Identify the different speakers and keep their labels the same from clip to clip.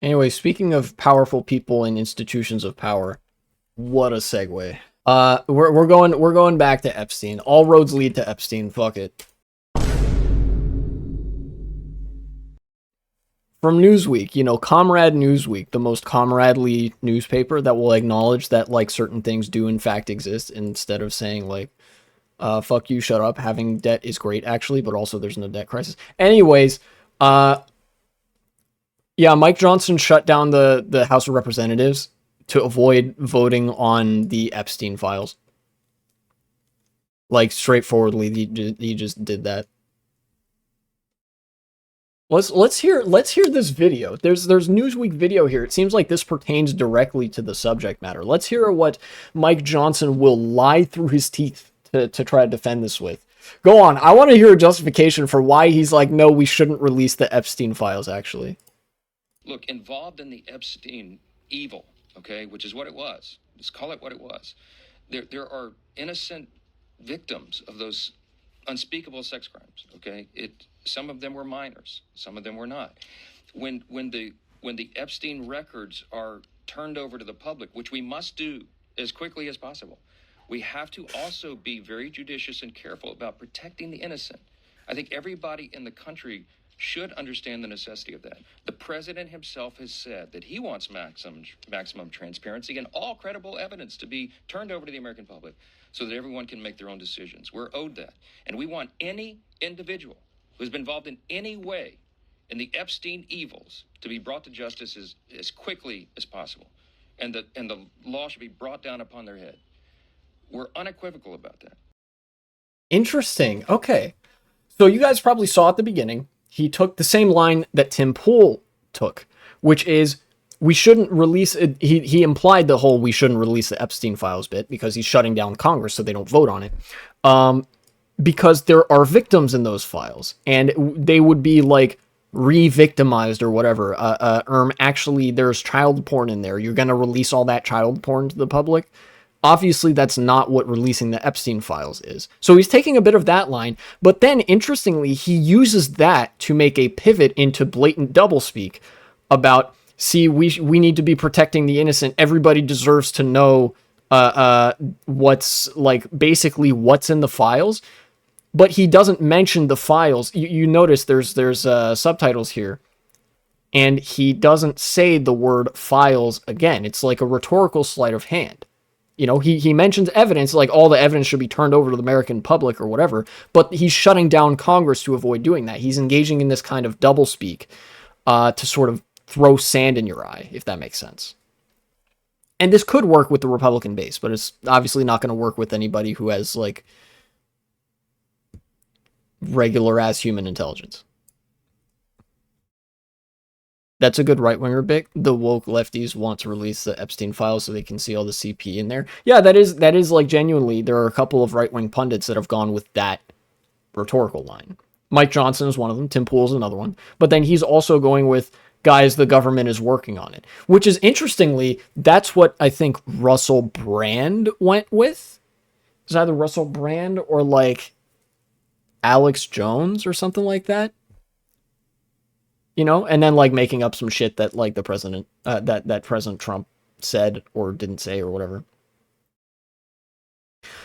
Speaker 1: Anyway, speaking of powerful people and institutions of power, what a segue. We're going back to Epstein. All roads lead to Epstein. Fuck it. From Newsweek, Comrade Newsweek, the most comradely newspaper that will acknowledge that like certain things do in fact exist instead of saying like, fuck you, shut up. Having debt is great actually, but also there's no debt crisis. Anyways, uh, yeah, Mike Johnson shut down the House of Representatives to avoid voting on the Epstein files. Like straightforwardly, he just did that. Let's hear this video. There's Newsweek video here. It seems like this pertains directly to the subject matter. Let's hear what Mike Johnson will lie through his teeth to try to defend this with. Go on. I want to hear a justification for why he's like, no, we shouldn't release the Epstein files, actually.
Speaker 2: Look, involved in the Epstein evil, okay, which is what it was. Just call it what it was. There are innocent victims of those unspeakable sex crimes, okay? Some of them were minors, some of them were not. When the Epstein records are turned over to the public, which we must do as quickly as possible, we have to also be very judicious and careful about protecting the innocent. I think everybody in the country should understand the necessity of that. The president himself has said that he wants maximum transparency and all credible evidence to be turned over to the American public so that everyone can make their own decisions. We're owed that. And we want any individual who's been involved in any way in the Epstein evils to be brought to justice as quickly as possible. And the law should be brought down upon their head. We're unequivocal about that.
Speaker 1: Interesting. Okay. So you guys probably saw at the beginning, he took the same line that Tim Pool took, which is we shouldn't release it. He implied the whole we shouldn't release the Epstein files bit because he's shutting down Congress so they don't vote on it. Because there are victims in those files and they would be like re-victimized or whatever. Actually, there's child porn in there. You're going to release all that child porn to the public? Obviously, that's not what releasing the Epstein files is. So he's taking a bit of that line, but then interestingly, he uses that to make a pivot into blatant doublespeak about, see, we need to be protecting the innocent. Everybody deserves to know what's like basically what's in the files, but he doesn't mention the files. You notice there's subtitles here, and he doesn't say the word files again. It's like a rhetorical sleight of hand. He mentions evidence, like all the evidence should be turned over to the American public or whatever, but he's shutting down Congress to avoid doing that. He's engaging in this kind of doublespeak to sort of throw sand in your eye, if that makes sense. And this could work with the Republican base, but it's obviously not going to work with anybody who has, like, regular-ass human intelligence. That's a good right-winger bit. The woke lefties want to release the Epstein files so they can see all the CP in there. Yeah, that is like genuinely, there are a couple of right-wing pundits that have gone with that rhetorical line. Mike Johnson is one of them. Tim Pool is another one. But then he's also going with, guys, the government is working on it. Which is, interestingly, that's what I think Russell Brand went with. It's either Russell Brand or like Alex Jones or something like that. And then like making up some shit that like the president, that President Trump said or didn't say or whatever.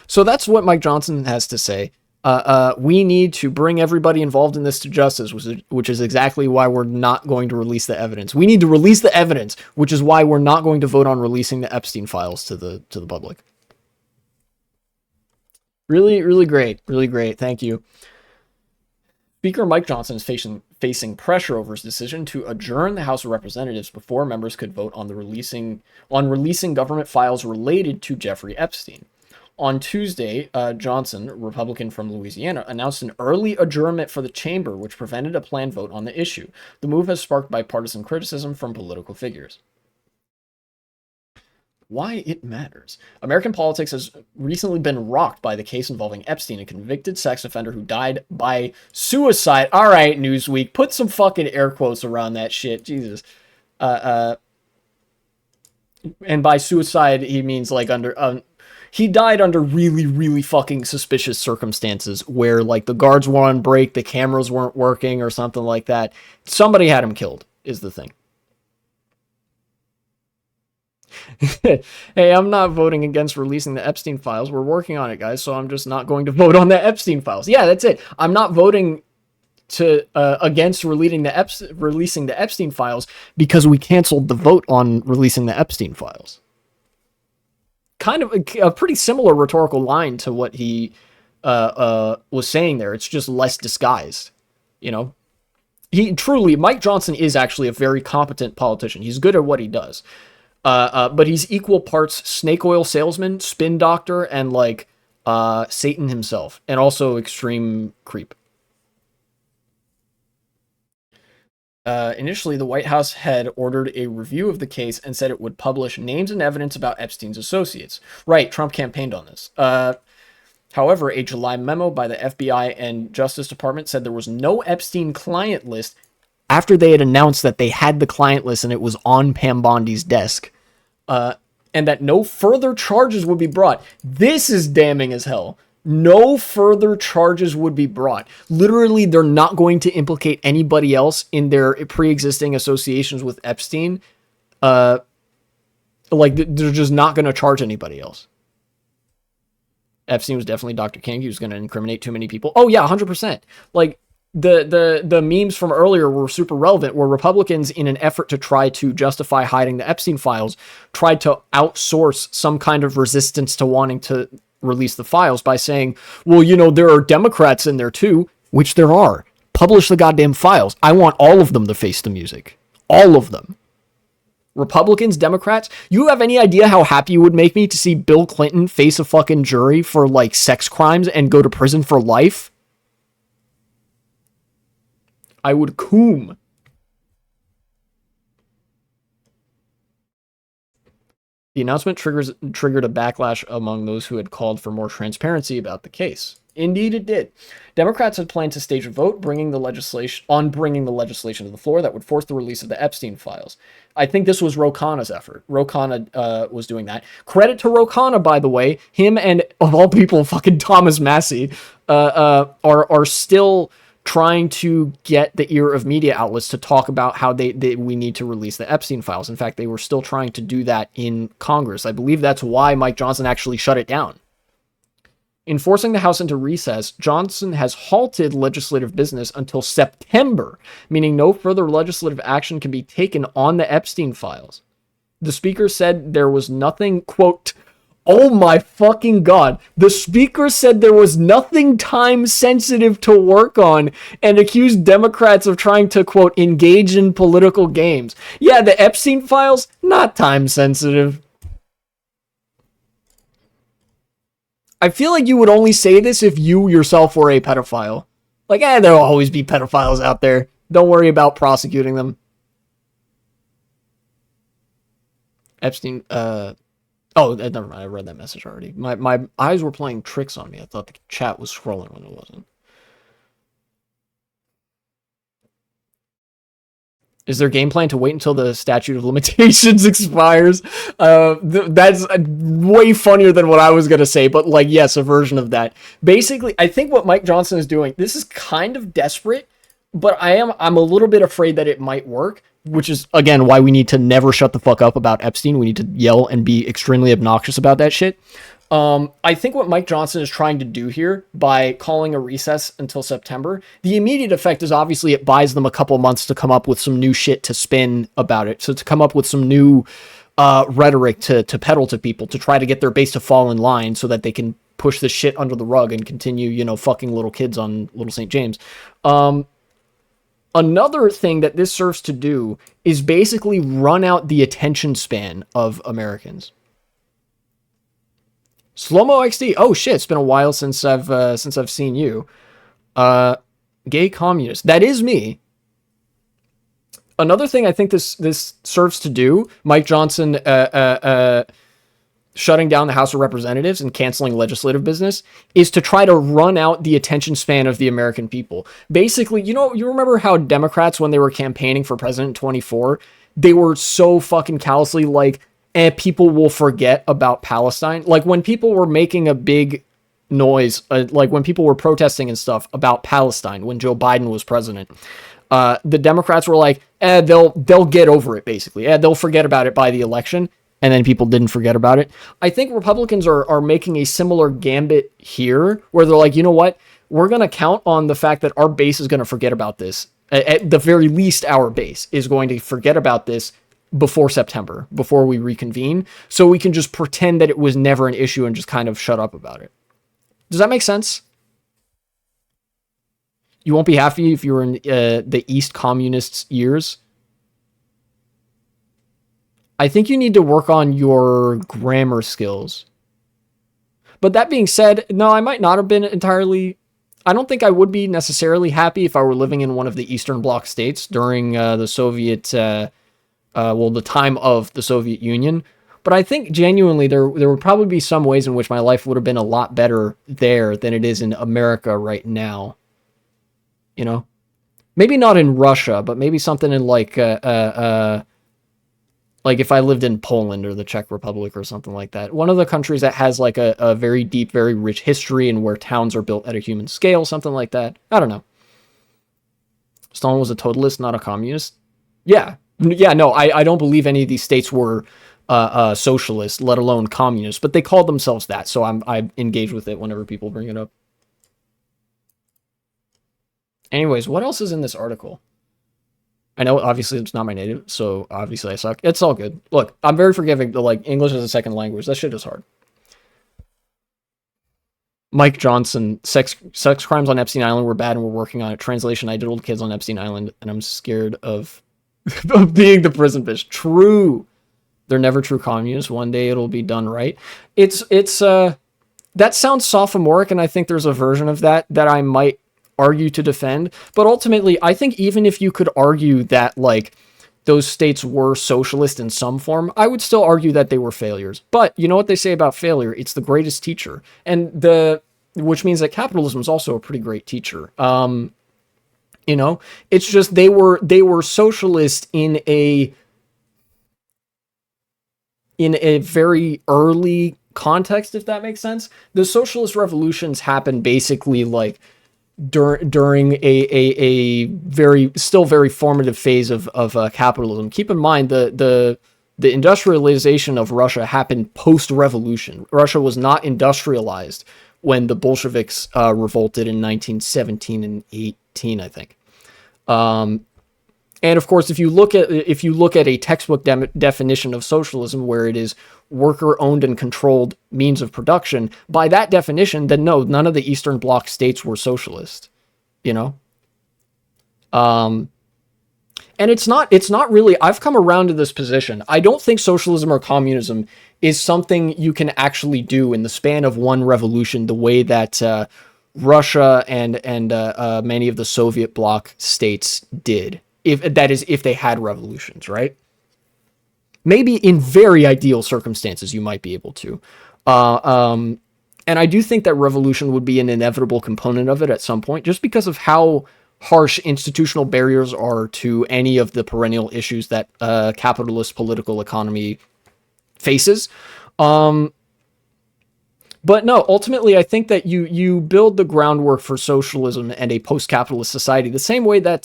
Speaker 1: So that's what Mike Johnson has to say. We need to bring everybody involved in this to justice, which is exactly why we're not going to release the evidence. We need to release the evidence, which is why we're not going to vote on releasing the Epstein files to the public. Really, really great. Really great. Thank you. Speaker Mike Johnson is facing pressure over his decision to adjourn the House of Representatives before members could vote on releasing government files related to Jeffrey Epstein. On Tuesday, Johnson, Republican from Louisiana, announced an early adjournment for the chamber, which prevented a planned vote on the issue. The move has sparked bipartisan criticism from political figures. Why it matters. American politics has recently been rocked by the case involving Epstein, a convicted sex offender who died by suicide. All right, Newsweek, put some fucking air quotes around that shit. Jesus. And by suicide, he means like he died under really, really fucking suspicious circumstances where like the guards were on break, the cameras weren't working or something like that. Somebody had him killed, is the thing. Hey, I'm not voting against releasing the Epstein files. We're working on it, guys, so I'm just not going to vote on the Epstein files. Yeah, that's it. I'm not voting to against releasing the Epstein files because we canceled the vote on releasing the Epstein files. Kind of a pretty similar rhetorical line to what he was saying there. It's just less disguised, you know. Mike Johnson is actually a very competent politician. He's good at what he does. But he's equal parts snake oil salesman, spin doctor, and like Satan himself, and also extreme creep. Initially, the White House had ordered a review of the case and said it would publish names and evidence about Epstein's associates. Right, Trump campaigned on this. However, a July memo by the FBI and Justice Department said there was no Epstein client list after they had announced that they had the client list and it was on Pam Bondi's desk. And that no further charges would be brought. This is damning as hell. No further charges would be brought. Literally, they're not going to implicate anybody else in their pre-existing associations with Epstein. They're just not going to charge anybody else. Epstein was definitely Dr. King. He was going to incriminate too many people. Oh yeah, 100%. Like the memes from earlier were super relevant, where Republicans, in an effort to try to justify hiding the Epstein files, tried to outsource some kind of resistance to wanting to release the files by saying, well, you know, there are Democrats in there too, which there are. Publish the goddamn files. I want all of them to face the music. All of them. Republicans, Democrats, you have any idea how happy it would make me to see Bill Clinton face a fucking jury for like sex crimes and go to prison for life? I would coom. The announcement triggered a backlash among those who had called for more transparency about the case. Indeed, it did. Democrats had planned to stage a vote bringing the legislation to the floor that would force the release of the Epstein files. I think this was Ro Khanna's effort. Ro Khanna was doing that. Credit to Ro Khanna, by the way. Him and, of all people, fucking Thomas Massie are still trying to get the ear of media outlets to talk about how we need to release the Epstein files. In fact, they were still trying to do that in Congress. I believe that's why Mike Johnson actually shut it down. In forcing the House into recess, Johnson has halted legislative business until September, meaning no further legislative action can be taken on the Epstein files. The speaker said there was nothing, quote, oh my fucking God. The speaker said there was nothing time sensitive to work on and accused Democrats of trying to, quote, engage in political games. Yeah, the Epstein files, not time sensitive. I feel like you would only say this if you yourself were a pedophile. Like, there'll always be pedophiles out there. Don't worry about prosecuting them. Epstein, oh, never mind. I read that message already. My eyes were playing tricks on me. I thought the chat was scrolling when it wasn't. Is their game plan to wait until the statute of limitations expires? That's way funnier than what I was going to say, but like, yes, a version of that. Basically, I think what Mike Johnson is doing, this is kind of desperate, but I'm a little bit afraid that it might work, which is, again, why we need to never shut the fuck up about Epstein. We need to yell and be extremely obnoxious about that shit. I think what Mike Johnson is trying to do here by calling a recess until September, the immediate effect is obviously it buys them a couple months to come up with some new shit to spin about it. So to come up with some new rhetoric to peddle to people to try to get their base to fall in line so that they can push this shit under the rug and continue, fucking little kids on Little St. James. Another thing that this serves to do is basically run out the attention span of Americans. Slow-mo XD. Oh shit, it's been a while since I've seen you. Gay communist. That is me. Another thing I think this serves to do, Mike Johnson shutting down the House of Representatives and canceling legislative business, is to try to run out the attention span of the American people. Basically, you remember how Democrats, when they were campaigning for president in 24, they were so fucking callously like, people will forget about Palestine. Like when people were making a big noise, like when people were protesting and stuff about Palestine, when Joe Biden was president, the Democrats were like, they'll get over it basically. They'll forget about it by the election. and then people didn't forget about it. I think Republicans are making a similar gambit here, where they're like, you know what? We're going to count on the fact that our base is going to forget about this. At the very least, our base is going to forget about this before September, before we reconvene, so we can just pretend that it was never an issue and just kind of shut up about it. Does that make sense? You won't be happy if you were in the East Communists' years. I think you need to work on your grammar skills. But that being said, no, I might not have been entirely... I don't think I would be necessarily happy if I were living in one of the Eastern Bloc states during the Soviet... the time of the Soviet Union. But I think genuinely there would probably be some ways in which my life would have been a lot better there than it is in America right now. You know? Maybe not in Russia, but maybe something in like if I lived in Poland or the Czech Republic or something like that. One of the countries that has like a very deep, very rich history and where towns are built at a human scale, something like that. I don't know. Stalin was a totalist, not a communist. Yeah. Yeah, no, I don't believe any of these states were socialist, let alone communist, but they called themselves that, so I engage with it whenever people bring it up. Anyways, what else is in this article? I know, obviously, it's not my native, so obviously I suck. It's all good. Look, I'm very forgiving, but, like, English as a second language, that shit is hard. Mike Johnson, sex crimes on Epstein Island were bad and we're working on it. Translation, I diddled kids on Epstein Island, and I'm scared of being the prison fish. True. They're never true communists. One day it'll be done right. It's that sounds sophomoric, and I think there's a version of that I might argue to defend. But ultimately, I think even if you could argue that, like, those states were socialist in some form, I would still argue that they were failures. But you know what they say about failure? It's the greatest teacher. Which means that capitalism is also a pretty great teacher. You know, it's just they were socialist in a very early context, if that makes sense. The socialist revolutions happened basically like during a very still very formative phase of capitalism. Keep in mind the industrialization of Russia happened post-revolution. Russia was not industrialized when the Bolsheviks revolted in 1917 and 18, I think. And of course, if you look at a textbook definition of socialism, where it is worker-owned and controlled means of production, by that definition, then no, none of the Eastern Bloc states were socialist. You know, and it's not really. I've come around to this position. I don't think socialism or communism is something you can actually do in the span of one revolution, the way that Russia and many of the Soviet bloc states did. If they had revolutions, right? Maybe in very ideal circumstances, you might be able to. And I do think that revolution would be an inevitable component of it at some point, just because of how harsh institutional barriers are to any of the perennial issues that capitalist political economy faces. But no, ultimately, I think that you build the groundwork for socialism and a post-capitalist society the same way that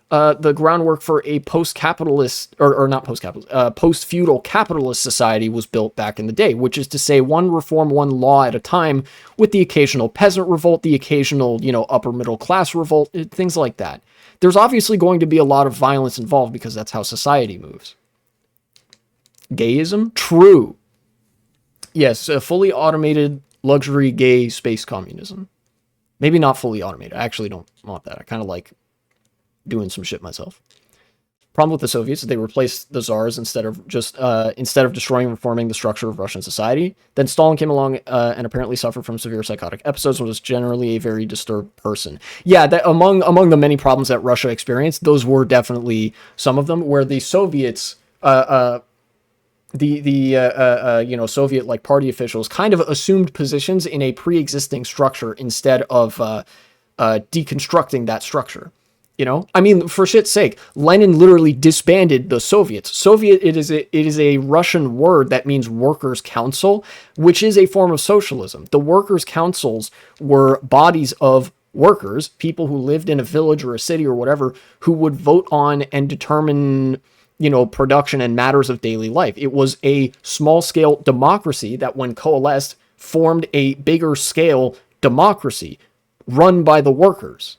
Speaker 1: the groundwork for a post-capitalist, or not post-capitalist, post-feudal capitalist society was built back in the day, which is to say one reform, one law at a time, with the occasional peasant revolt, the occasional, upper middle class revolt, things like that. There's obviously going to be a lot of violence involved because that's how society moves. Gayism? True. Yes, a fully automated luxury gay space communism. Maybe not fully automated. I actually don't want that. I kind of like doing some shit myself. Problem with the Soviets is they replaced the czars instead of destroying and reforming the structure of Russian society. Then Stalin came along and apparently suffered from severe psychotic episodes and was generally a very disturbed person. Yeah, that among the many problems that Russia experienced, those were definitely some of them. Where the Soviets, Soviet like party officials kind of assumed positions in a pre-existing structure instead of deconstructing that structure. I mean, for shit's sake, Lenin literally disbanded the Soviets. Soviet, it is a Russian word that means workers' council, which is a form of socialism. The workers' councils were bodies of workers, people who lived in a village or a city or whatever, who would vote on and determine production and matters of daily life. It was a small scale democracy that, when coalesced, formed a bigger scale democracy run by the workers.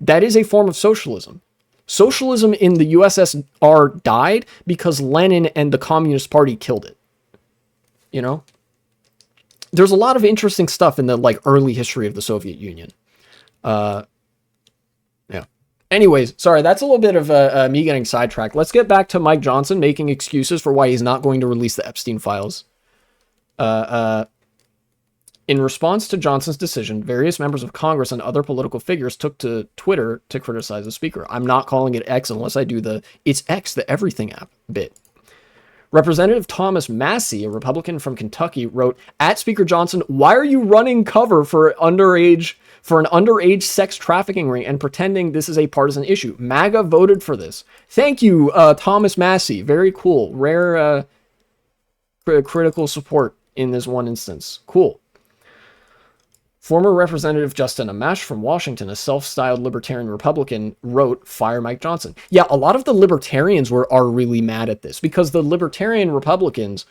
Speaker 1: That is a form of socialism. Socialism in the USSR died because Lenin and the Communist Party killed it. There's a lot of interesting stuff in the early history of the Soviet Union. Yeah. Anyways, sorry, that's a little bit of me getting sidetracked. Let's get back to Mike Johnson making excuses for why he's not going to release the Epstein files. In response to Johnson's decision, various members of Congress and other political figures took to Twitter to criticize the speaker. I'm not calling it X unless I do the "it's X, the everything" app bit. Representative Thomas Massey, a Republican from Kentucky, wrote, "At Speaker Johnson, why are you running cover for an underage sex trafficking ring and pretending this is a partisan issue? MAGA voted for this." Thank you, Thomas Massey. Very cool. Rare critical support in this one instance. Cool. Former Representative Justin Amash from Washington, a self-styled libertarian Republican, wrote, "Fire Mike Johnson." Yeah, a lot of the libertarians are really mad at this because the libertarian Republicans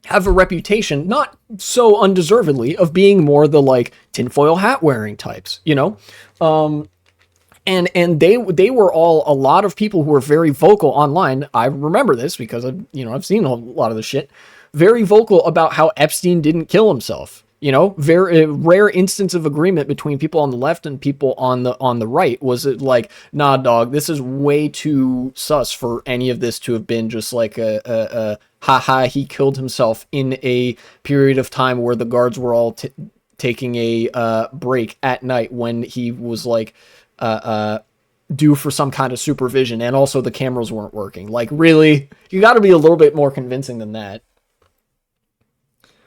Speaker 1: have a reputation, not so undeservedly, of being more the tinfoil hat wearing types, and they were all a lot of people who were very vocal online. I remember this because I've seen a lot of the shit. Very vocal about how Epstein didn't kill himself. Very rare instance of agreement between people on the left and people on the right. Was it nah, dog, this is way too sus for any of this to have been just a haha, he killed himself in a period of time where the guards were all taking a break at night when he was due for some kind of supervision, and also the cameras weren't working. Really, you got to be a little bit more convincing than that.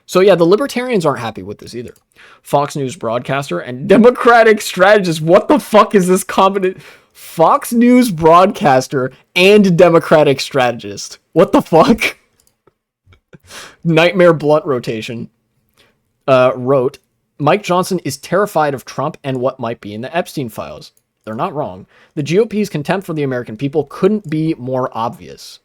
Speaker 1: So yeah, the libertarians aren't happy with this either. Fox News broadcaster and Democratic strategist. What the fuck is this combination? Fox News broadcaster and Democratic strategist. What the fuck? Nightmare blunt rotation. Wrote, "Mike Johnson is terrified of Trump and what might be in the Epstein files." They're not wrong. The GOP's contempt for the American people couldn't be more obvious.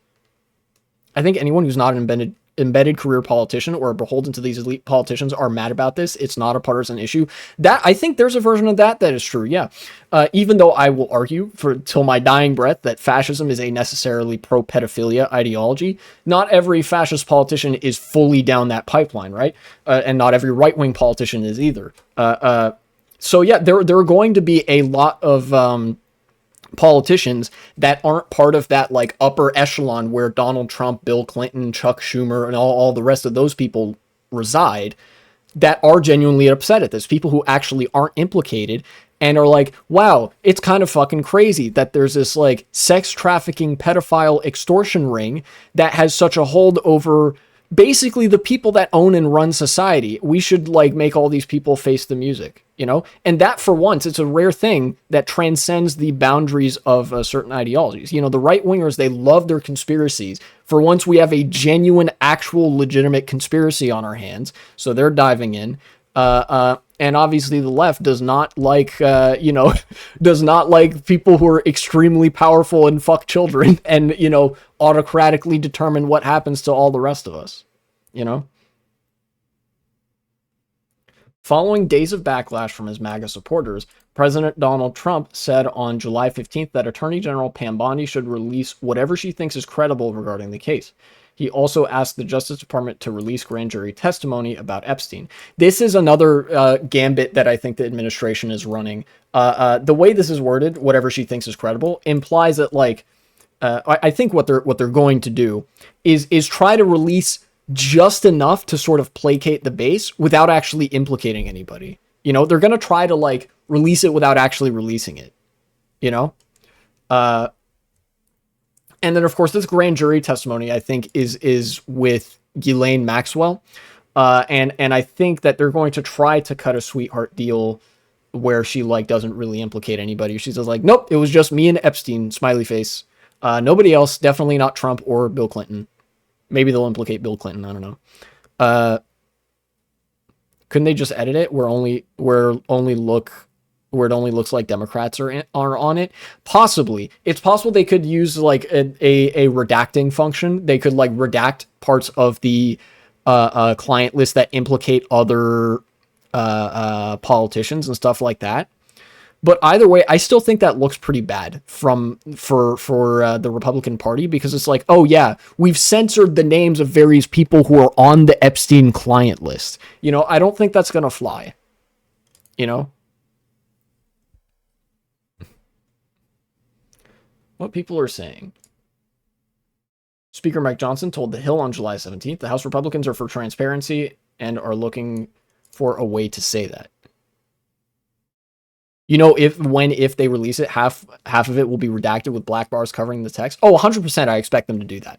Speaker 1: I think anyone who's not an embedded career politician or beholden to these elite politicians are mad about this. It's not a partisan issue. That I think there's a version of that is true. Yeah. Even though I will argue till my dying breath that fascism is a necessarily pro-pedophilia ideology, not every fascist politician is fully down that pipeline, right? And not every right-wing politician is either. So yeah, there are going to be a lot of politicians that aren't part of that upper echelon where Donald Trump, Bill Clinton, Chuck Schumer, and all the rest of those people reside, that are genuinely upset at this. People who actually aren't implicated and are wow, it's kind of fucking crazy that there's this sex trafficking pedophile extortion ring that has such a hold over basically the people that own and run society. We should make all these people face the music, and that for once, it's a rare thing that transcends the boundaries of certain ideologies. The right wingers, they love their conspiracies. For once, we have a genuine, actual, legitimate conspiracy on our hands. So they're diving in. And obviously the left does not does not like people who are extremely powerful and fuck children and, autocratically determine what happens to all the rest of us, Following days of backlash from his MAGA supporters, President Donald Trump said on July 15th that Attorney General Pam Bondi should release whatever she thinks is credible regarding the case. He also asked the Justice Department to release grand jury testimony about Epstein. This is another gambit that I think the administration is running. The way this is worded, whatever she thinks is credible, implies that I think what they're going to do is try to release just enough to sort of placate the base without actually implicating anybody. They're going to try to release it without actually releasing it, and then of course this grand jury testimony, I think is with Ghislaine Maxwell. And I think that they're going to try to cut a sweetheart deal where she doesn't really implicate anybody. She says nope, it was just me and Epstein, smiley face. Nobody else, definitely not Trump or Bill Clinton. Maybe they'll implicate Bill Clinton. I don't know. Couldn't they just edit it where only look where it only looks like Democrats are on it. Possibly, it's possible they could use like a redacting function. They could like redact parts of the client list that implicate other politicians and stuff like that. But either way, I still think that looks pretty bad for the Republican Party, because it's like, oh yeah, we've censored the names of various people who are on the Epstein client list. You know, I don't think that's gonna fly. You know, what people are saying. Speaker Mike Johnson told The Hill on July 17th, the House Republicans are for transparency and are looking for a way to say that. You know, if they release it, half of it will be redacted with black bars covering the text. Oh, 100%. I expect them to do that.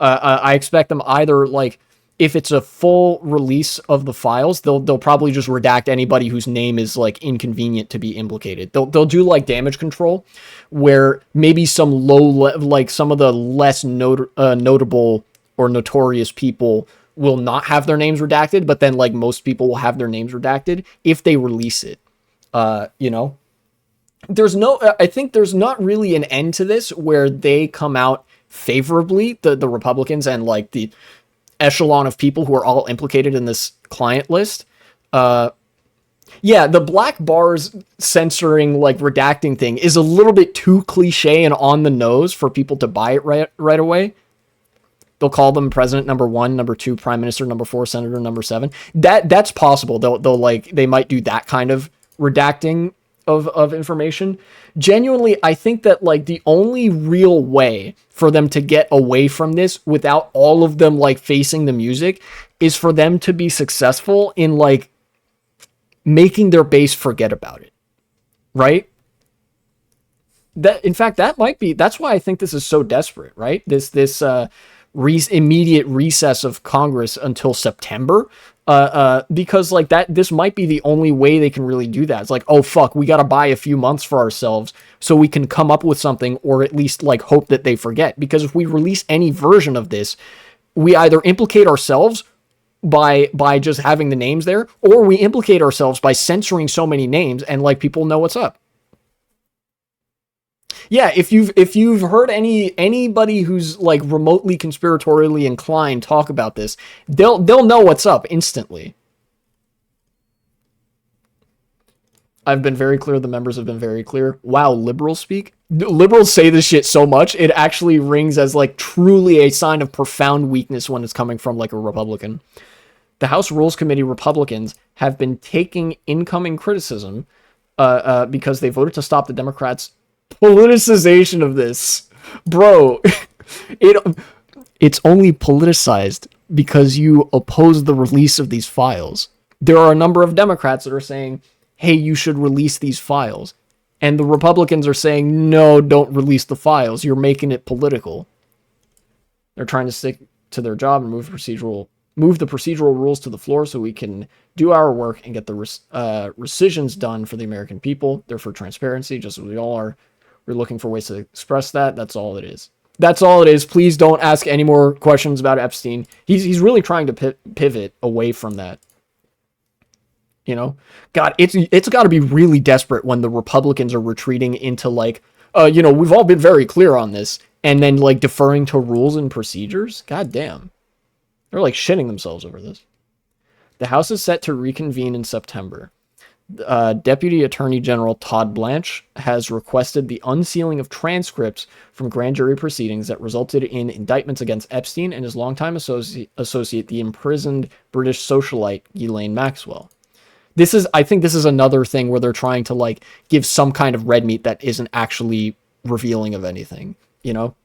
Speaker 1: I expect them either, like, if it's a full release of the files, they'll probably just redact anybody whose name is like inconvenient to be implicated. They'll do like damage control, where maybe some like some of the less notable or notorious people will not have their names redacted, but then like most people will have their names redacted if they release it. You know, I think there's not really an end to this where they come out favorably, the Republicans and like the echelon of people who are all implicated in this client list. Yeah, the black bars censoring, like redacting thing is a little bit too cliche and on the nose for people to buy it right away. They'll call them president number 1, number 2, prime minister number 4, senator number 7. That's possible. They'll like, they might do that kind of redacting of information. Genuinely, I think that like the only real way for them to get away from this without all of them like facing the music is for them to be successful in like making their base forget about it. Right? That, in fact, that's why I think this is so desperate, right? This immediate recess of Congress until September, because like that, this might be the only way they can really do that. It's like, oh fuck, we got to buy a few months for ourselves so we can come up with something, or at least like hope that they forget. Because if we release any version of this, we either implicate ourselves by just having the names there, or we implicate ourselves by censoring so many names and like people know what's up. Yeah, if you've heard anybody who's like remotely conspiratorially inclined talk about this, they'll know what's up instantly. I've been very clear. The members have been very clear. Wow, liberals speak. Liberals say this shit so much, it actually rings as like truly a sign of profound weakness when it's coming from like a Republican. The House Rules Committee Republicans have been taking incoming criticism because they voted to stop the Democrats' politicization of this. Bro, it's only politicized because you oppose the release of these files. There are a number of Democrats that are saying, hey, you should release these files. And the Republicans are saying, no, don't release the files. You're making it political. They're trying to stick to their job and move the procedural rules to the floor so we can do our work and get the rescissions done for the American people. They're for transparency, just as we all are. We're looking for ways to express that. That's all it is. That's all it is. Please don't ask any more questions about Epstein. He's really trying to pivot away from that. You know, God, it's got to be really desperate when the Republicans are retreating into like, you know, we've all been very clear on this, and then like deferring to rules and procedures. God damn, they're like shitting themselves over this. The House is set to reconvene in September. Deputy Attorney General Todd Blanche has requested the unsealing of transcripts from grand jury proceedings that resulted in indictments against Epstein and his longtime associate, the imprisoned British socialite Ghislaine Maxwell. I think this is another thing where they're trying to like give some kind of red meat that isn't actually revealing of anything, you know?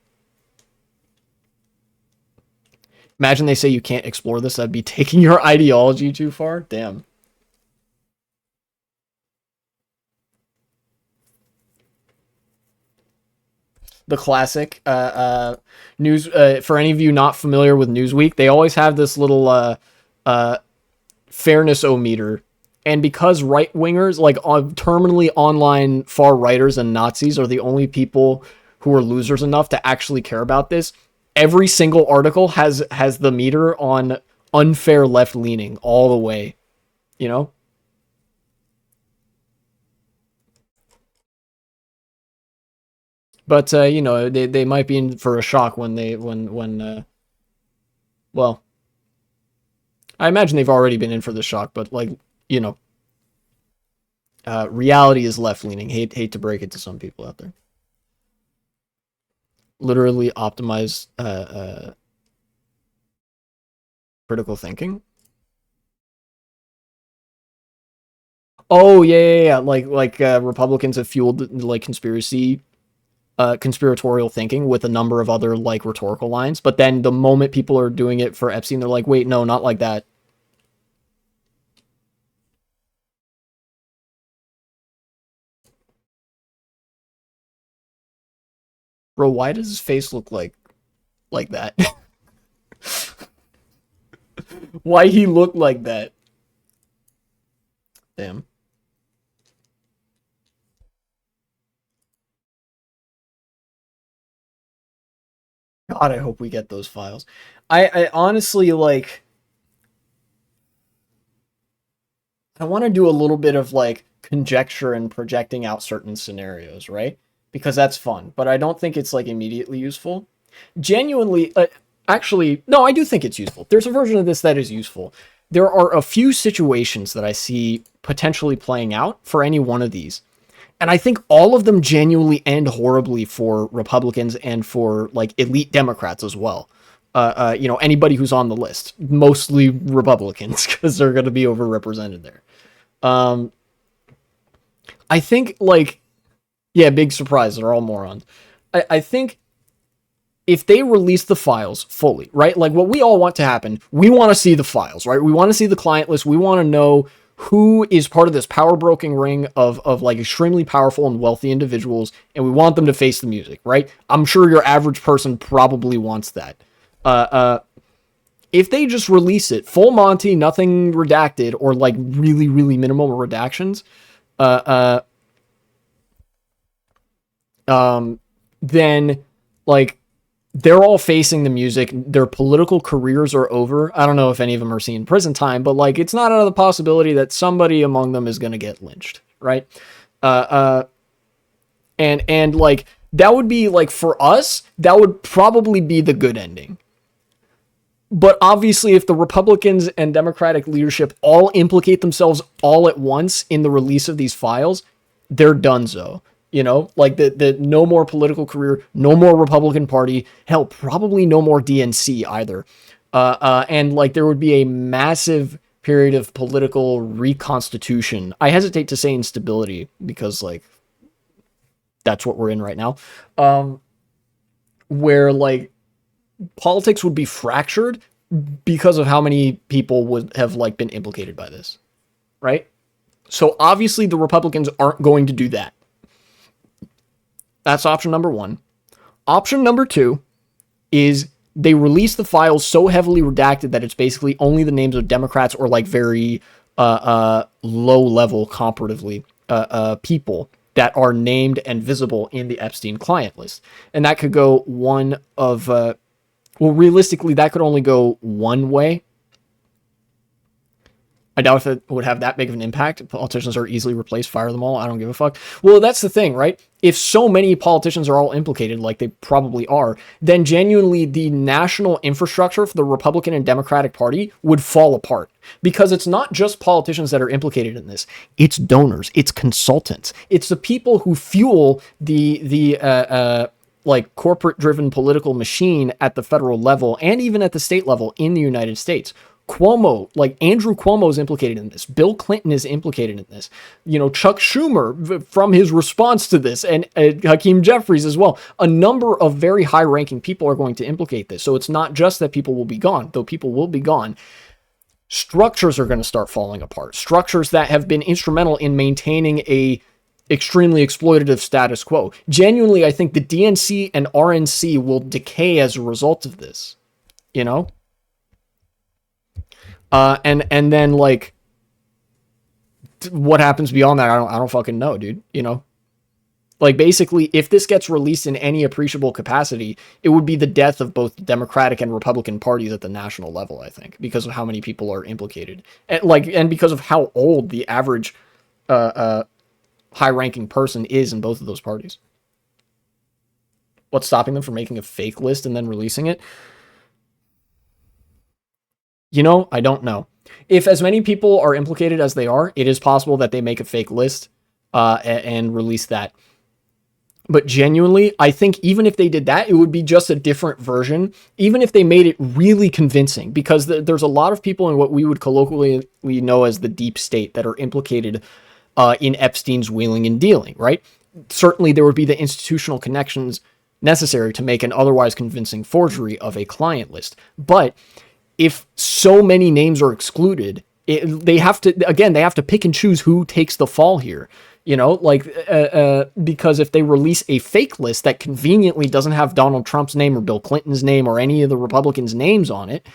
Speaker 1: Imagine they say you can't explore this. That'd be taking your ideology too far. Damn. The classic news, for any of you not familiar with Newsweek, they always have this little fairness-o-meter. And because right-wingers, like terminally online far-righters and Nazis are the only people who are losers enough to actually care about this, every single article has the meter on unfair left-leaning all the way, you know? But you know, they might be in for a shock when well, I imagine they've already been in for the shock, but like, you know, reality is left leaning. Hate to break it to some people out there. Literally optimize critical thinking. Oh yeah. Like Republicans have fueled like conspiratorial thinking with a number of other like rhetorical lines, but then the moment people are doing it for Epstein, they're like, wait, no, not like that. Bro, why does his face look like that? Why he look like that? Damn. God, I hope we get those files. I honestly like I want to do a little bit of like conjecture and projecting out certain scenarios, right? Because that's fun, but I don't think it's like immediately useful. Genuinely, actually, no, I do think it's useful. There's a version of this that is useful. There are a few situations that I see potentially playing out for any one of these. And I think all of them genuinely end horribly for Republicans and for like elite Democrats as well. You know, anybody who's on the list, mostly Republicans, because they're going to be overrepresented there. Um, I think like, yeah, big surprise. They're all morons. I think if they release the files fully, right? Like what we all want to happen, we want to see the files, right? We want to see the client list. We want to know who is part of this power broking ring of like extremely powerful and wealthy individuals, and we want them to face the music, right? I'm sure your average person probably wants that. If they just release it full Monty, nothing redacted, or like really, really minimal redactions, uh, then like they're all facing the music. Their political careers are over. I don't know if any of them are seeing prison time, but like it's not out of the possibility that somebody among them is going to get lynched, right? Uh, uh, and like that would be like for us, that would probably be the good ending. But obviously, if the Republicans and Democratic leadership all implicate themselves all at once in the release of these files, they're donezo. You know, like the no more political career, no more Republican Party, hell, probably no more DNC either. And like there would be a massive period of political reconstitution. I hesitate to say instability because like that's what we're in right now. Where like politics would be fractured because of how many people would have like been implicated by this, right? So obviously the Republicans aren't going to do that. That's option number one. Option number two is they release the files so heavily redacted that it's basically only the names of Democrats or like very low level comparatively people that are named and visible in the Epstein client list. And that could go one of well, realistically, that could only go one way. I doubt if it would have that big of an impact. Politicians are easily replaced, fire them all. I don't give a fuck. Well, that's the thing, right? If so many politicians are all implicated, like they probably are, then genuinely the national infrastructure for the Republican and Democratic Party would fall apart. Because it's not just politicians that are implicated in this. It's donors, it's consultants, it's the people who fuel the like corporate driven political machine at the federal level and even at the state level in the United States. Cuomo, like Andrew Cuomo is implicated in this. Bill Clinton is implicated in this. You know, Chuck Schumer from his response to this and Hakeem Jeffries as well. A number of very high ranking people are going to implicate this. So it's not just that people will be gone, though people will be gone. Structures are going to start falling apart. Structures that have been instrumental in maintaining a extremely exploitative status quo. Genuinely, I think the DNC and RNC will decay as a result of this. You know? And then like what happens beyond that, I don't fucking know, dude. You know? Like basically, if this gets released in any appreciable capacity, it would be the death of both Democratic and Republican parties at the national level, I think, because of how many people are implicated. And because of how old the average high-ranking person is in both of those parties. What's stopping them from making a fake list and then releasing it? You know, I don't know. If as many people are implicated as they are, it is possible that they make a fake list and release that. But genuinely, I think even if they did that, it would be just a different version, even if they made it really convincing, because there's a lot of people in what we would colloquially know as the deep state that are implicated in Epstein's wheeling and dealing, right? Certainly there would be the institutional connections necessary to make an otherwise convincing forgery of a client list. But if so many names are excluded, they have to pick and choose who takes the fall here. You know, like, because if they release a fake list that conveniently doesn't have Donald Trump's name or Bill Clinton's name or any of the Republicans' names on it,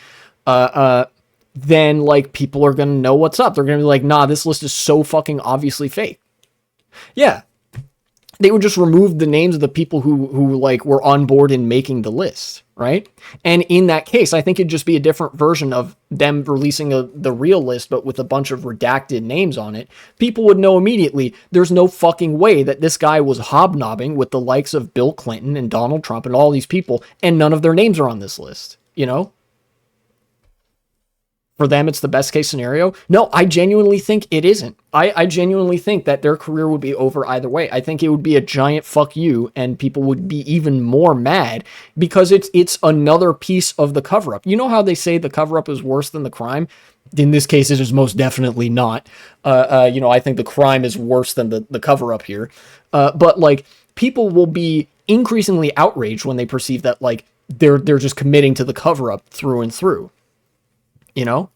Speaker 1: then, like, people are going to know what's up. They're going to be like, nah, this list is so fucking obviously fake. Yeah. They would just remove the names of the people who like were on board in making the list, right? And in that case, I think it'd just be a different version of them releasing the real list, but with a bunch of redacted names on it. People would know immediately there's no fucking way that this guy was hobnobbing with the likes of Bill Clinton and Donald Trump and all these people, and none of their names are on this list, you know? For them, it's the best case scenario. No, I genuinely think it isn't. I genuinely think that their career would be over either way. I think it would be a giant fuck you, and people would be even more mad because it's another piece of the cover-up. You know how they say the cover-up is worse than the crime? In this case, it is most definitely not. I think the crime is worse than the cover-up here. But like, people will be increasingly outraged when they perceive that like they're just committing to the cover-up through and through. You know?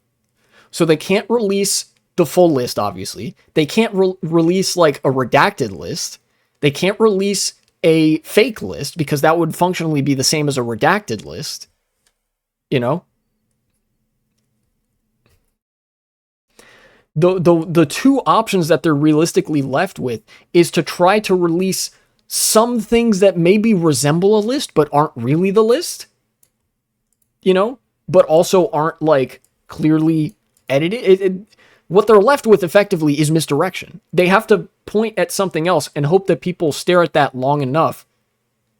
Speaker 1: So they can't release the full list, obviously. They can't release like a redacted list. They can't release a fake list because that would functionally be the same as a redacted list. You know? The two options that they're realistically left with is to try to release some things that maybe resemble a list but aren't really the list. You know? But also aren't like clearly edited. What they're left with effectively is misdirection. They have to point at something else and hope that people stare at that long enough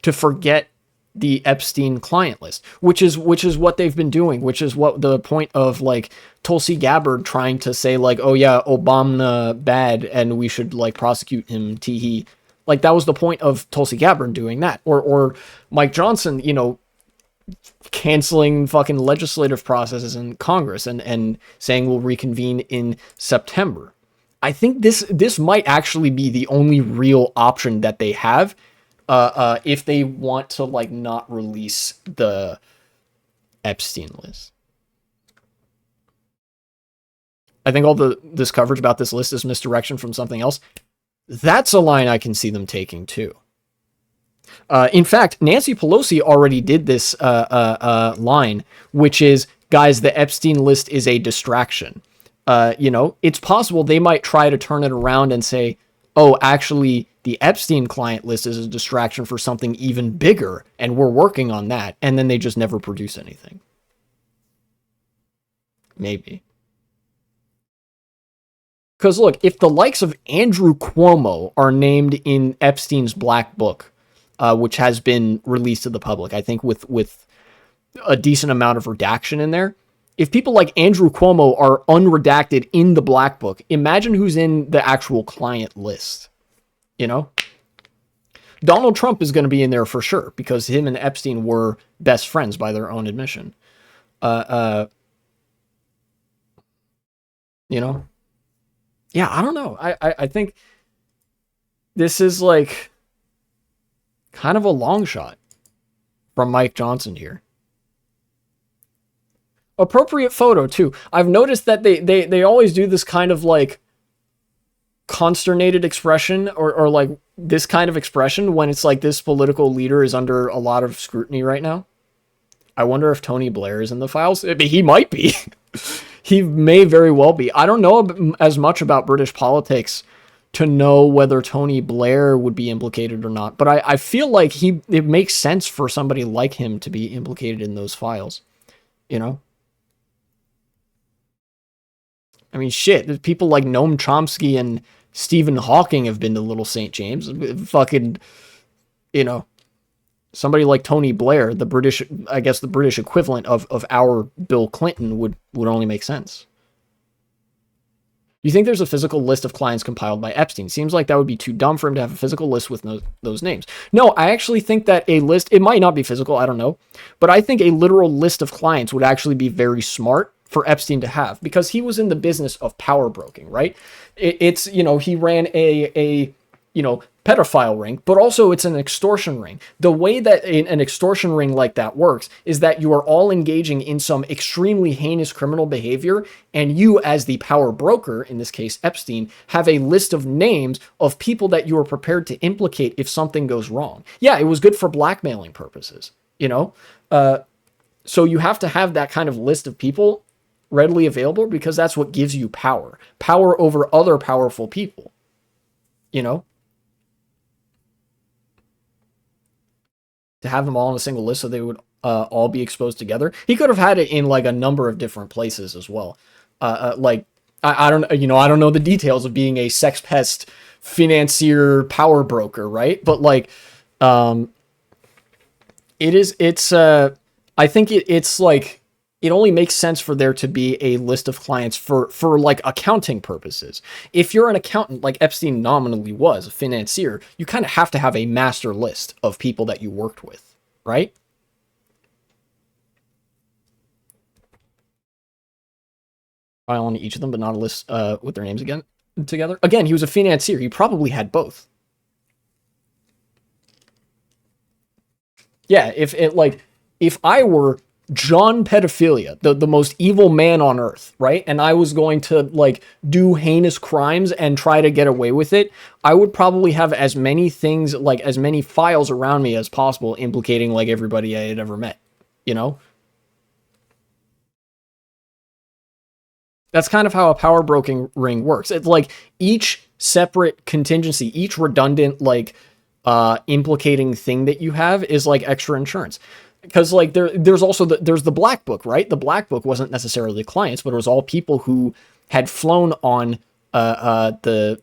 Speaker 1: to forget the Epstein client list, which is what they've been doing, which is what the point of like Tulsi Gabbard trying to say like, oh yeah, Obama bad and we should like prosecute him, teehee. Like that was the point of Tulsi Gabbard doing that. Or Mike Johnson, you know, canceling fucking legislative processes in Congress and saying we'll reconvene in September. I think this might actually be the only real option that they have if they want to like not release the Epstein list. I think all this coverage about this list is misdirection from something else. That's a line I can see them taking too. In fact, Nancy Pelosi already did this line, which is, guys, the Epstein list is a distraction. It's possible they might try to turn it around and say, oh, actually, the Epstein client list is a distraction for something even bigger, and we're working on that. And then they just never produce anything. Maybe. Because look, if the likes of Andrew Cuomo are named in Epstein's black book, which has been released to the public, I think with a decent amount of redaction in there. If people like Andrew Cuomo are unredacted in the black book, imagine who's in the actual client list. You know? Donald Trump is going to be in there for sure because him and Epstein were best friends by their own admission. You know? Yeah, I don't know. I think this is like kind of a long shot from Mike Johnson here. Appropriate photo too. I've noticed that they always do this kind of like consternated expression or like this kind of expression when it's like this political leader is under a lot of scrutiny right now. I wonder if Tony Blair is in the files. He might be. He may very well be. I don't know as much about British politics to know whether Tony Blair would be implicated or not. But I feel like it makes sense for somebody like him to be implicated in those files. You know? I mean, shit. People like Noam Chomsky and Stephen Hawking have been to Little St. James. Fucking, you know. Somebody like Tony Blair, the British, I guess the British equivalent of our Bill Clinton would only make sense. You think there's a physical list of clients compiled by Epstein? Seems like that would be too dumb for him to have a physical list with those names. No, I actually think that a list, it might not be physical, I don't know, but I think a literal list of clients would actually be very smart for Epstein to have, because he was in the business of power broking, right? It's, he ran a pedophile ring, but also it's an extortion ring. The way that an extortion ring like that works is that you are all engaging in some extremely heinous criminal behavior, and you, as the power broker, in this case Epstein, have a list of names of people that you are prepared to implicate if something goes wrong. Yeah, it was good for blackmailing purposes, so you have to have that kind of list of people readily available, because that's what gives you power over other powerful people, to have them all on a single list so they would all be exposed together. He could have had it in like a number of different places as well. Like I don't, I don't know the details of being a sex pest financier power broker, right? But like, I think it's like, it only makes sense for there to be a list of clients for like accounting purposes. If you're an accountant, like Epstein nominally was, a financier, you kind of have to have a master list of people that you worked with, right? File on each of them, but not a list with their names together. Again, he was a financier. He probably had both. Yeah, if I were John Pedophilia, the most evil man on earth, right? And I was going to like do heinous crimes and try to get away with it, I would probably have as many things, like as many files around me as possible implicating like everybody I had ever met, That's kind of how a power broking ring works. It's like each separate contingency, each redundant like implicating thing that you have is like extra insurance. Because like there's also there's the black book, right? The black book wasn't necessarily clients, but it was all people who had flown on the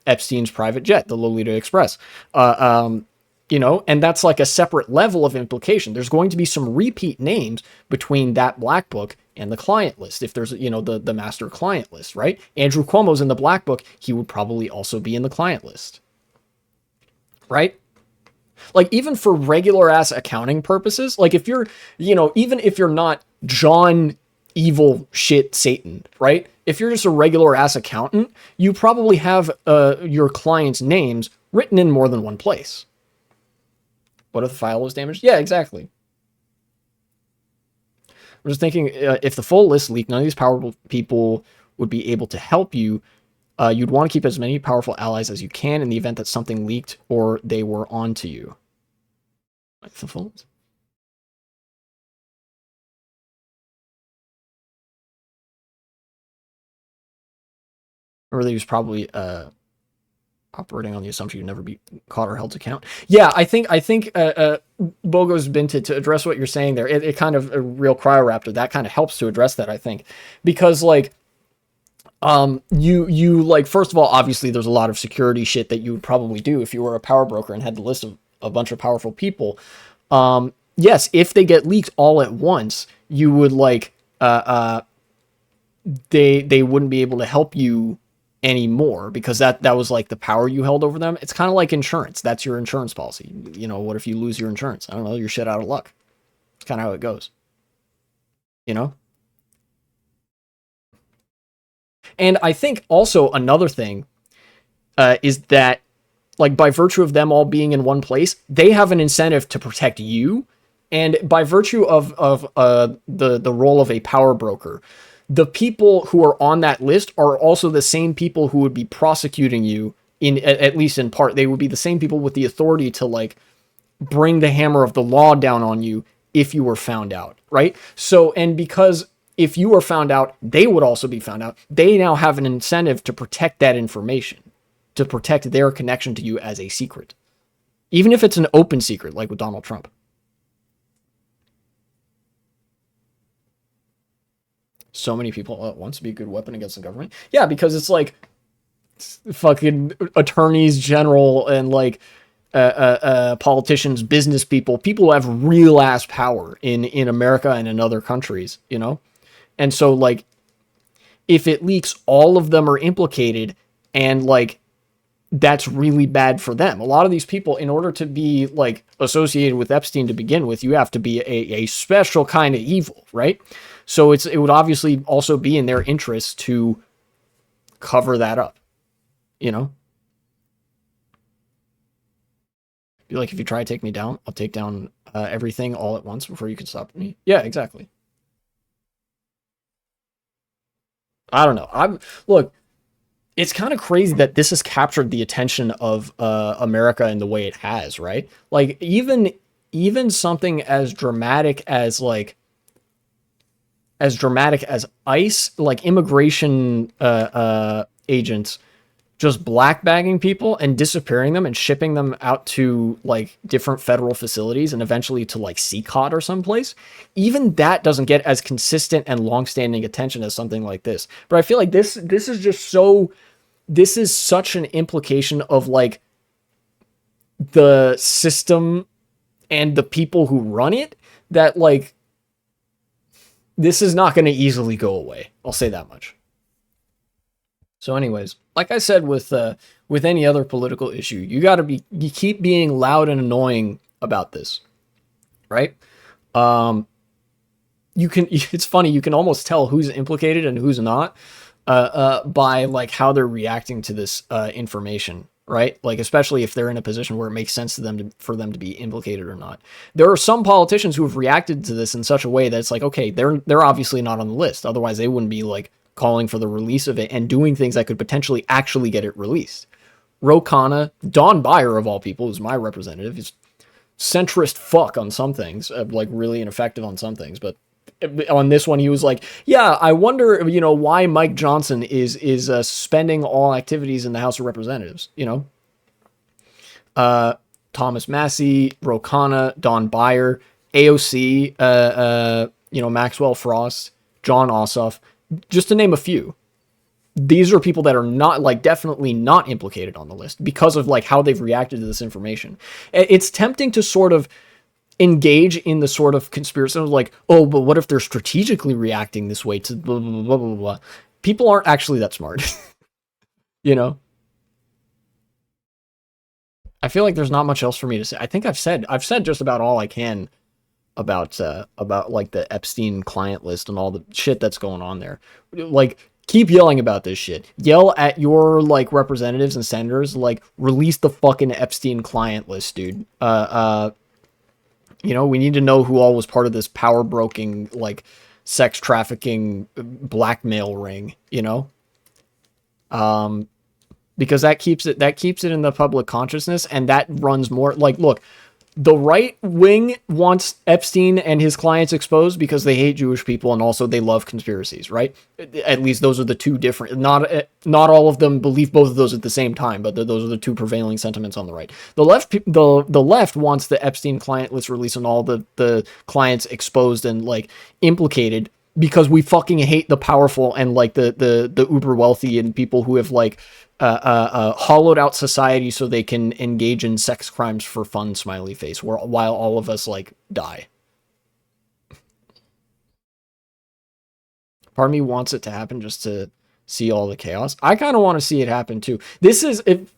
Speaker 1: Epstein's private jet, the Lolita Express. And that's like a separate level of implication. There's going to be some repeat names between that black book and the client list. If there's, the master client list, right? Andrew Cuomo's in the black book. He would probably also be in the client list, right? Like even for regular ass accounting purposes, like if you're, even if you're not John evil shit Satan, right? If you're just a regular ass accountant, you probably have your clients' names written in more than one place. What if the file was damaged? Yeah, exactly. I'm just thinking, if the full list leaked, none of these powerful people would be able to help you. You'd want to keep as many powerful allies as you can in the event that something leaked or they were onto you. Like the full list. Or they was probably operating on the assumption you'd never be caught or held to account. Yeah, I think Bogo's been to address what you're saying there. It kind of a real cryoraptor that kind of helps to address that, I think, because like you like, first of all, obviously there's a lot of security shit that you would probably do if you were a power broker and had the list of a bunch of powerful people. Yes, if they get leaked all at once, you would like they wouldn't be able to help you anymore, because that was like the power you held over them. It's kind of like insurance. That's your insurance policy. What if you lose your insurance? I don't know, you're shit out of luck. It's kind of how it goes. And I think also another thing is that, like, by virtue of them all being in one place, they have an incentive to protect you. And by virtue of the role of a power broker, the people who are on that list are also the same people who would be prosecuting you, in at least in part. They would be the same people with the authority to like bring the hammer of the law down on you if you were found out, right? So, and because if you were found out, they would also be found out. They now have an incentive to protect that information, to protect their connection to you as a secret, even if it's an open secret, like with Donald Trump. So many people wants to be a good weapon against the government. Yeah, because it's like fucking attorneys general and like politicians, business people, people who have real ass power in America and in other countries, you know? And so like if it leaks, all of them are implicated, and like that's really bad for them. A lot of these people, in order to be like associated with Epstein to begin with, you have to be a special kind of evil, right? So it would obviously also be in their interest to cover that up, you know? Be like, if you try to take me down, I'll take down everything all at once before you can stop me. Yeah, exactly. I don't know. Look, it's kind of crazy that this has captured the attention of America in the way it has, right? Like even something as dramatic as ICE, like immigration agents just black bagging people and disappearing them and shipping them out to like different federal facilities and eventually to like CCOT or someplace. Even that doesn't get as consistent and long-standing attention as something like this. But I feel like this is just so, this is such an implication of like the system and the people who run it that like this is not going to easily go away. I'll say that much. So anyways, like I said with any other political issue, you keep being loud and annoying about this, right? You can it's funny, you can almost tell who's implicated and who's not by like how they're reacting to this information, right? Like especially if they're in a position where it makes sense to them for them to be implicated or not. There are some politicians who have reacted to this in such a way that it's like, okay, they're obviously not on the list. Otherwise, they wouldn't be like calling for the release of it and doing things that could potentially actually get it released. Ro Khanna, Don Beyer of all people, who's my representative, is centrist fuck on some things, like really ineffective on some things, but on this one he was like, yeah, I wonder, you know, why Mike Johnson is suspending all activities in the House of Representatives, you know. Thomas Massey, Ro Khanna, Don Beyer, AOC, you know, Maxwell Frost, John Ossoff, just to name a few. These are people that are not, like, definitely not implicated on the list because of like how they've reacted to this information. It's tempting to sort of engage in the sort of conspiracy of like, oh, but what if they're strategically reacting this way to blah, blah, blah, blah, blah. People aren't actually that smart, you know? I feel like there's not much else for me to say. I think I've said just about all I can about like the Epstein client list and all the shit that's going on there. Like, keep yelling about this shit. Yell at your like representatives and senators, like, release the fucking Epstein client list, dude. You know, we need to know who all was part of this power broking, like, sex trafficking blackmail ring, you know? Because that keeps it in the public consciousness, and that runs more like, look, the right wing wants Epstein and his clients exposed because they hate Jewish people and also they love conspiracies, right? At least those are the two different, not all of them believe both of those at the same time, but those are the two prevailing sentiments on the right. The left wants the Epstein client list released and all the clients exposed and like implicated because we fucking hate the powerful and like the uber wealthy and people who have like hollowed out society so they can engage in sex crimes for fun, smiley face, while all of us like die. Part of me wants it to happen just to see all the chaos. I kind of want to see it happen too. This is it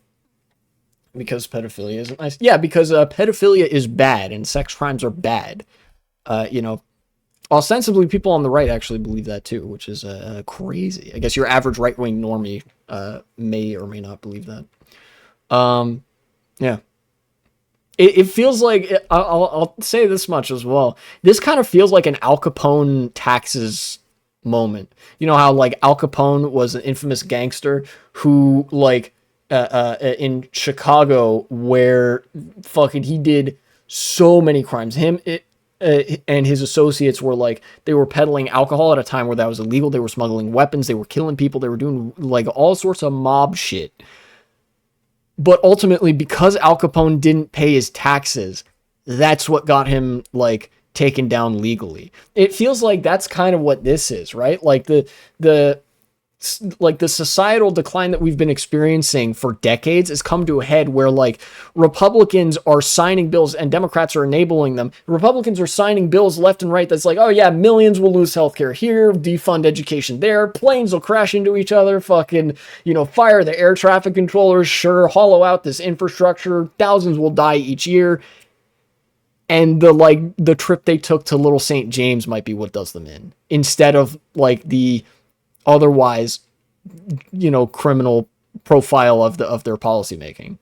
Speaker 1: because pedophilia isn't nice. Yeah, because pedophilia is bad and sex crimes are bad. You know, ostensibly people on the right actually believe that too, which is crazy. I guess your average right-wing normie may or may not believe that. Yeah. It feels like, I'll say this much as well. This kind of feels like an Al Capone taxes moment. You know how like Al Capone was an infamous gangster who like in Chicago where fucking he did so many crimes. And his associates were like, they were peddling alcohol at a time where that was illegal. They were smuggling weapons. They were killing people. They were doing like all sorts of mob shit. But ultimately, because Al Capone didn't pay his taxes, that's what got him like taken down legally. It feels like that's kind of what this is, right? Like the like the societal decline that we've been experiencing for decades has come to a head where like Republicans are signing bills and Democrats are enabling them. Republicans are signing bills left and right that's like, oh yeah, millions will lose healthcare here, defund education there, planes will crash into each other, fucking, you know, fire the air traffic controllers, sure, hollow out this infrastructure, thousands will die each year. And the trip they took to Little St. James might be what does them in, instead of like the otherwise, you know, criminal profile of their policy making.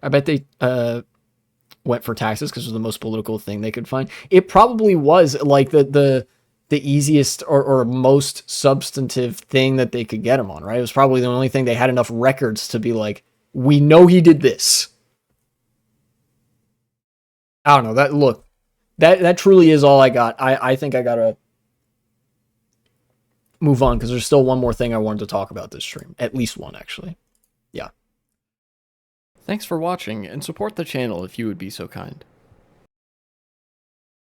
Speaker 1: I bet they went for taxes because it was the most political thing they could find. It probably was like the easiest or most substantive thing that they could get him on, right? It was probably the only thing they had enough records to be like, we know he did this. I don't know. That truly is all I got. I think I gotta move on because there's still one more thing I wanted to talk about this stream. At least one, actually. Yeah. Thanks for watching, and support the channel if you would be so kind.